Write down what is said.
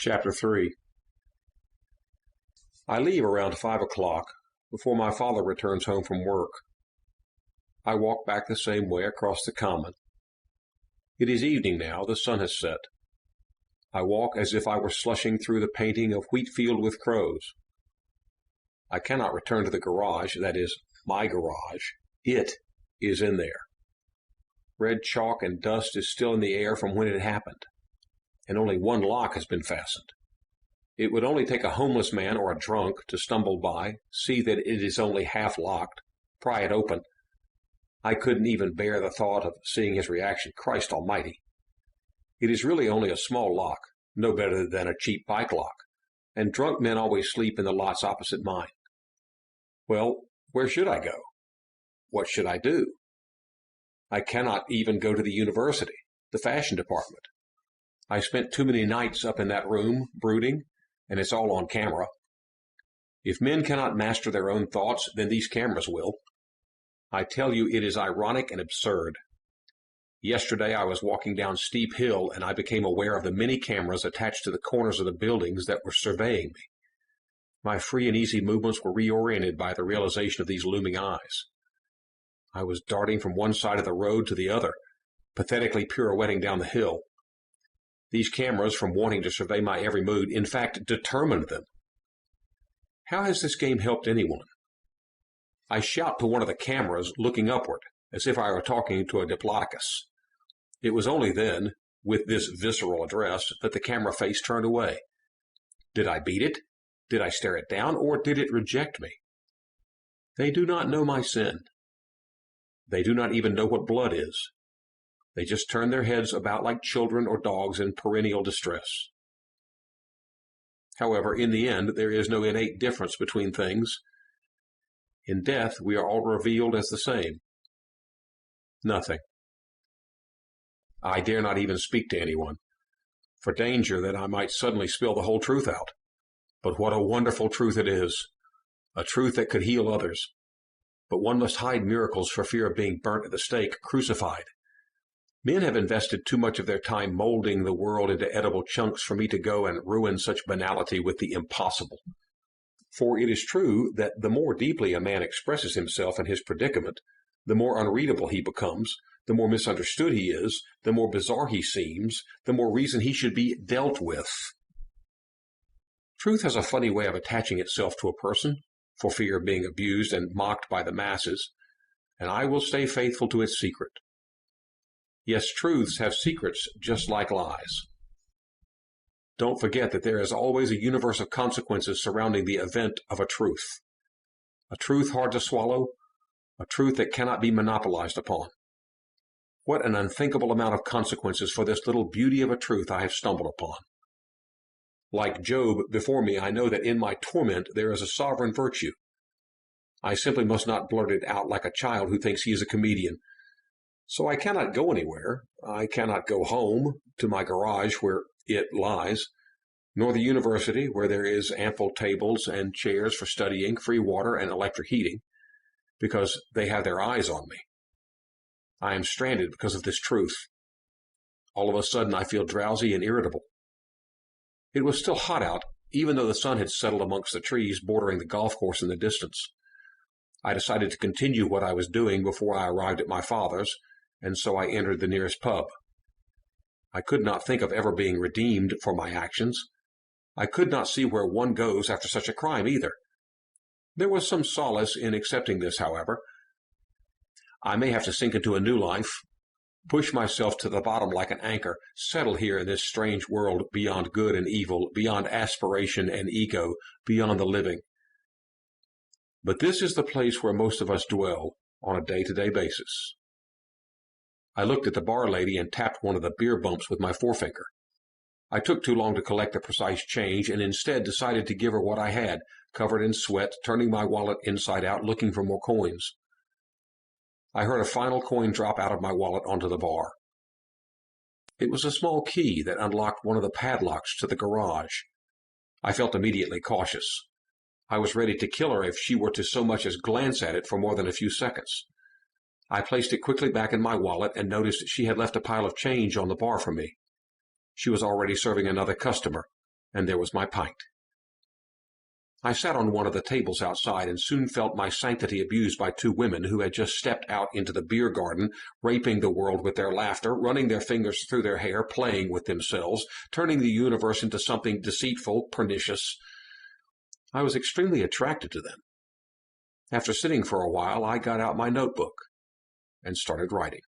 Chapter 3. I leave around 5 o'clock, before my father returns home from work. I walk back the same way across the common. It is evening now, the sun has set. I walk as if I were slushing through the painting of wheat field with crows. I cannot return to the garage, that is, my garage. It is in there. Red chalk and dust is still in the air from when it happened, and only one lock has been fastened. It would only take a homeless man or a drunk to stumble by, see that it is only half locked, pry it open. I couldn't even bear the thought of seeing his reaction. Christ almighty! It is really only a small lock, no better than a cheap bike lock, and drunk men always sleep in the lots opposite mine. Well, where should I go? What should I do? I cannot even go to the university, the fashion department. I spent too many nights up in that room, brooding, and it's all on camera. If men cannot master their own thoughts, then these cameras will. I tell you, it is ironic and absurd. Yesterday I was walking down Steep Hill, and I became aware of the many cameras attached to the corners of the buildings that were surveying me. My free and easy movements were reoriented by the realization of these looming eyes. I was darting from one side of the road to the other, pathetically pirouetting down the hill. These cameras, from wanting to survey my every mood, in fact determined them. How has this game helped anyone? I shout to one of the cameras, looking upward, as if I were talking to a diplodocus. It was only then, with this visceral address, that the camera face turned away. Did I beat it? Did I stare it down, or did it reject me? They do not know my sin. They do not even know what blood is. They just turn their heads about like children or dogs in perennial distress. However, in the end, there is no innate difference between things. In death, we are all revealed as the same. Nothing. I dare not even speak to anyone, for danger that I might suddenly spill the whole truth out. But what a wonderful truth it is, a truth that could heal others. But one must hide miracles for fear of being burnt at the stake, crucified. Men have invested too much of their time molding the world into edible chunks for me to go and ruin such banality with the impossible. For it is true that the more deeply a man expresses himself in his predicament, the more unreadable he becomes, the more misunderstood he is, the more bizarre he seems, the more reason he should be dealt with. Truth has a funny way of attaching itself to a person, for fear of being abused and mocked by the masses, and I will stay faithful to its secret. Yes, truths have secrets just like lies. Don't forget that there is always a universe of consequences surrounding the event of a truth hard to swallow, a truth that cannot be monopolized upon. What an unthinkable amount of consequences for this little beauty of a truth I have stumbled upon. Like Job before me, I know that in my torment there is a sovereign virtue. I simply must not blurt it out like a child who thinks he is a comedian. So I cannot go anywhere. I cannot go home, to my garage where it lies, nor the university where there is ample tables and chairs for studying, free water, and electric heating, because they have their eyes on me. I am stranded because of this truth. All of a sudden I feel drowsy and irritable. It was still hot out, even though the sun had settled amongst the trees bordering the golf course in the distance. I decided to continue what I was doing before I arrived at my father's, and so I entered the nearest pub. I could not think of ever being redeemed for my actions. I could not see where one goes after such a crime either. There was some solace in accepting this, however. I may have to sink into a new life, push myself to the bottom like an anchor, settle here in this strange world beyond good and evil, beyond aspiration and ego, beyond the living. But this is the place where most of us dwell on a day-to-day basis. I looked at the bar lady and tapped one of the beer bumps with my forefinger. I took too long to collect the precise change and instead decided to give her what I had, covered in sweat, turning my wallet inside out, looking for more coins. I heard a final coin drop out of my wallet onto the bar. It was a small key that unlocked one of the padlocks to the garage. I felt immediately cautious. I was ready to kill her if she were to so much as glance at it for more than a few seconds. I placed it quickly back in my wallet and noticed she had left a pile of change on the bar for me. She was already serving another customer, and there was my pint. I sat on one of the tables outside and soon felt my sanctity abused by two women who had just stepped out into the beer garden, raping the world with their laughter, running their fingers through their hair, playing with themselves, turning the universe into something deceitful, pernicious. I was extremely attracted to them. After sitting for a while, I got out my notebook and started writing.